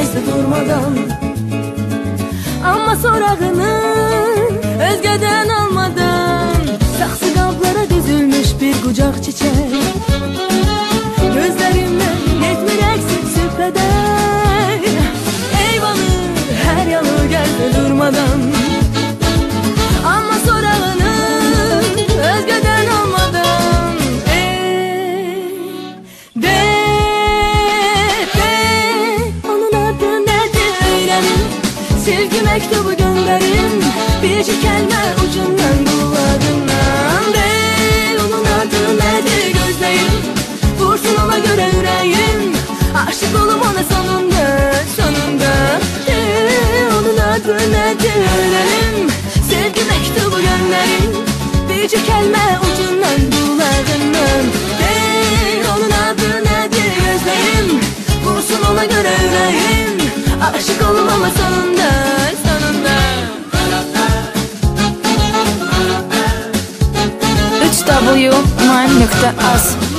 gezdi durmadan. Amma sorağını özgeden almadan, saksı kaplara düzülmüş bir kucak çiçek. Gözlerimden yetmir eksik süpheden. Eyvallah her yanı gezdi durmadan. Amma sorağını özgeden almadan. Onun adı nedir öğrenin, sevgi mektubu gönderin, bircik kelime ucundan kulağından. Onun adı nedir gözleyin, vursun ona göre yüreğim, aşık olum ona sonunda, sonunda. Onun adı nedir öğrenin, sevgi mektubu gönderin, bircik kelime ucundan kulağından. Onun adı nedir gözleyin, vursun ona göre yüreğim, aşık olum ama sonunda, sonunda. 3W.az